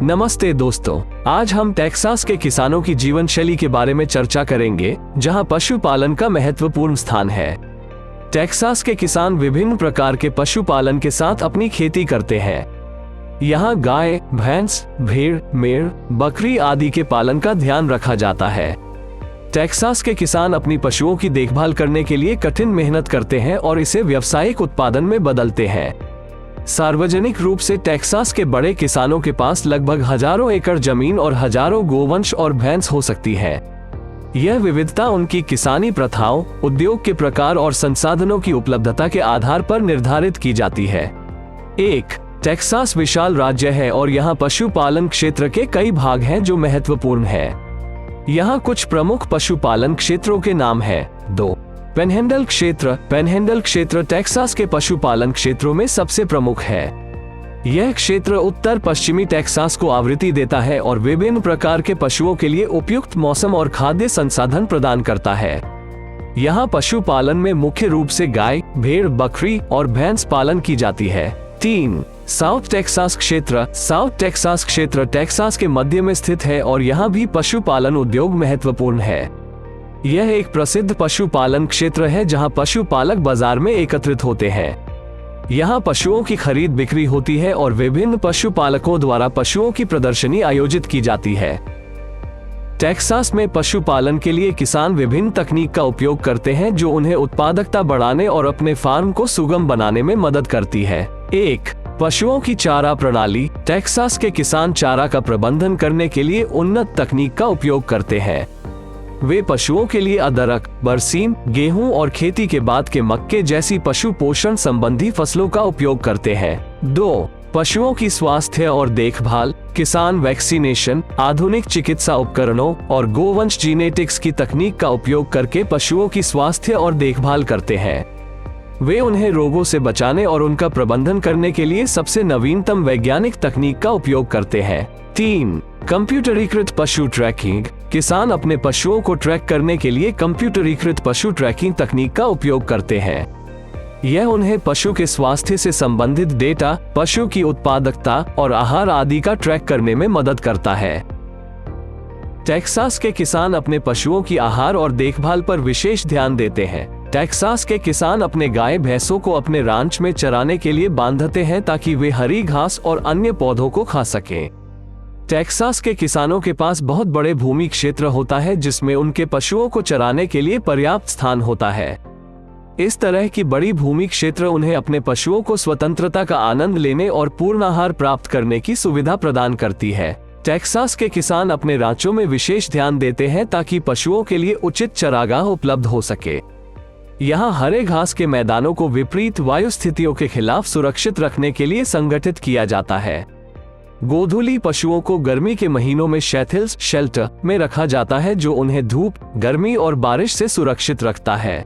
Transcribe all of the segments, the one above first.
नमस्ते दोस्तों, आज हम टेक्सास के किसानों की जीवन शैली के बारे में चर्चा करेंगे, जहां पशुपालन का महत्वपूर्ण स्थान है। टेक्सास के किसान विभिन्न प्रकार के पशुपालन के साथ अपनी खेती करते हैं। यहाँ गाय, भैंस, भेड़, मेढ़, बकरी आदि के पालन का ध्यान रखा जाता है। टेक्सास के किसान अपनी पशुओं की देखभाल करने के लिए कठिन मेहनत करते हैं और इसे व्यावसायिक उत्पादन में बदलते हैं। सार्वजनिक रूप से टेक्सास के बड़े किसानों के पास लगभग हजारों एकड़ जमीन और हजारों गोवंश और भैंस हो सकती है। यह विविधता उनकी किसानी प्रथाओं, उद्योग के प्रकार और संसाधनों की उपलब्धता के आधार पर निर्धारित की जाती है। टेक्सास विशाल राज्य है और यहाँ पशुपालन क्षेत्र के कई भाग हैं जो महत्वपूर्ण है। यहाँ कुछ प्रमुख पशुपालन क्षेत्रों के नाम हैं। पैनहैंडल क्षेत्र टेक्सास के पशुपालन क्षेत्रों में सबसे प्रमुख है। यह क्षेत्र उत्तर पश्चिमी टेक्सास को आवृत्ति देता है और विभिन्न प्रकार के पशुओं के लिए उपयुक्त मौसम और खाद्य संसाधन प्रदान करता है। यहाँ पशुपालन में मुख्य रूप से गाय, भेड़, बकरी और भैंस पालन की जाती है। साउथ टेक्सास क्षेत्र टेक्सास के मध्य में स्थित है और यहाँ भी पशुपालन उद्योग महत्वपूर्ण है। यह एक प्रसिद्ध पशुपालन क्षेत्र है जहाँ पशुपालक बाजार में एकत्रित होते हैं। यहाँ पशुओं की खरीद बिक्री होती है और विभिन्न पशुपालकों द्वारा पशुओं की प्रदर्शनी आयोजित की जाती है। टेक्सास में पशुपालन के लिए किसान विभिन्न तकनीक का उपयोग करते हैं जो उन्हें उत्पादकता बढ़ाने और अपने फार्म को सुगम बनाने में मदद करती है। पशुओं की चारा प्रणाली। टेक्सास के किसान चारा का प्रबंधन करने के लिए उन्नत तकनीक का उपयोग करते हैं। वे पशुओं के लिए अदरक, बरसीम, गेहूं और खेती के बाद के मक्के जैसी पशु पोषण संबंधी फसलों का उपयोग करते हैं। पशुओं की स्वास्थ्य और देखभाल। किसान वैक्सीनेशन, आधुनिक चिकित्सा उपकरणों और गोवंश जीनेटिक्स की तकनीक का उपयोग करके पशुओं की स्वास्थ्य और देखभाल करते हैं। वे उन्हें रोगों से बचाने और उनका प्रबंधन करने के लिए सबसे नवीनतम वैज्ञानिक तकनीक का उपयोग करते हैं। कंप्यूटरीकृत पशु ट्रैकिंग। किसान अपने पशुओं को ट्रैक करने के लिए कंप्यूटरीकृत पशु ट्रैकिंग तकनीक का उपयोग करते हैं। यह उन्हें पशु के स्वास्थ्य से संबंधित डेटा, पशु की उत्पादकता और आहार आदि का ट्रैक करने में मदद करता है। टेक्सास के किसान अपने पशुओं की आहार और देखभाल पर विशेष ध्यान देते हैं। टेक्सास के किसान अपने गाय भैंसों को अपने रांच में चराने के लिए बांधते हैं ताकि वे हरी घास और अन्य पौधों को खा सकें। टेक्सास के किसानों के पास बहुत बड़े भूमि क्षेत्र होता है जिसमें उनके पशुओं को चराने के लिए पर्याप्त स्थान होता है। इस तरह की बड़ी भूमि क्षेत्र उन्हें अपने पशुओं को स्वतंत्रता का आनंद लेने और पूर्ण आहार प्राप्त करने की सुविधा प्रदान करती है। टेक्सास के किसान अपने रांचों में विशेष ध्यान देते हैं ताकि पशुओं के लिए उचित चरागाह उपलब्ध हो सके। यहाँ हरे घास के मैदानों को विपरीत वायु स्थितियों के खिलाफ सुरक्षित रखने के लिए संगठित किया जाता है। गोधूली पशुओं को गर्मी के महीनों में शेल्टर में रखा जाता है जो उन्हें धूप, गर्मी और बारिश से सुरक्षित रखता है।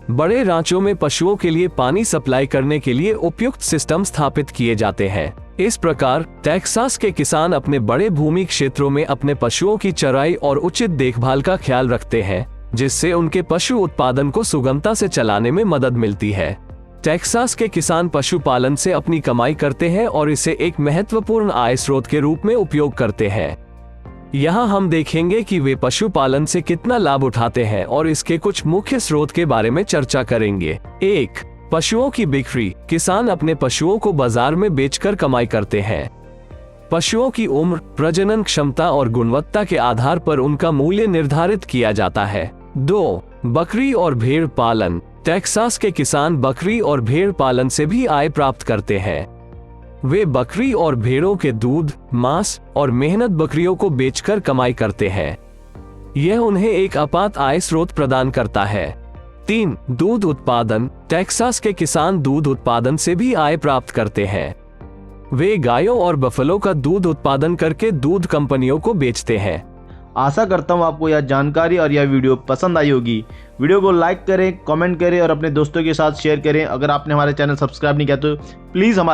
बड़े रांचों में पशुओं के लिए पानी सप्लाई करने के लिए उपयुक्त सिस्टम स्थापित किए जाते हैं। इस प्रकार टेक्सास के किसान अपने बड़े भूमि क्षेत्रों में अपने पशुओं की चराई और उचित देखभाल का ख्याल रखते हैं, जिससे उनके पशु उत्पादन को सुगमता से चलाने में मदद मिलती है। टेक्सास के किसान पशुपालन से अपनी कमाई करते हैं और इसे एक महत्वपूर्ण आय स्रोत के रूप में उपयोग करते हैं। यहाँ हम देखेंगे कि वे पशुपालन से कितना लाभ उठाते हैं और इसके कुछ मुख्य स्रोत के बारे में चर्चा करेंगे। पशुओं की बिक्री। किसान अपने पशुओं को बाजार में बेचकर कमाई करते हैं। पशुओं की उम्र, प्रजनन क्षमता और गुणवत्ता के आधार पर उनका मूल्य निर्धारित किया जाता है। बकरी और भेड़ पालन। टेक्सास के किसान बकरी और भेड़ पालन से भी आय प्राप्त करते हैं। वे बकरी और भेड़ों के दूध, मांस और मेहनत बकरियों को बेचकर कमाई करते हैं। यह उन्हें एक आपात आय स्रोत प्रदान करता है। दूध उत्पादन। टेक्सास के किसान दूध उत्पादन से भी आय प्राप्त करते हैं। वे गायों और बफलों का दूध उत्पादन करके दूध कंपनियों को बेचते हैं। आशा करता हूँ आपको यह जानकारी और यह वीडियो पसंद आई होगी। वीडियो को लाइक करें, कमेंट करें और अपने दोस्तों के साथ शेयर करें। अगर आपने हमारे चैनल सब्सक्राइब नहीं किया तो प्लीज़ हमारे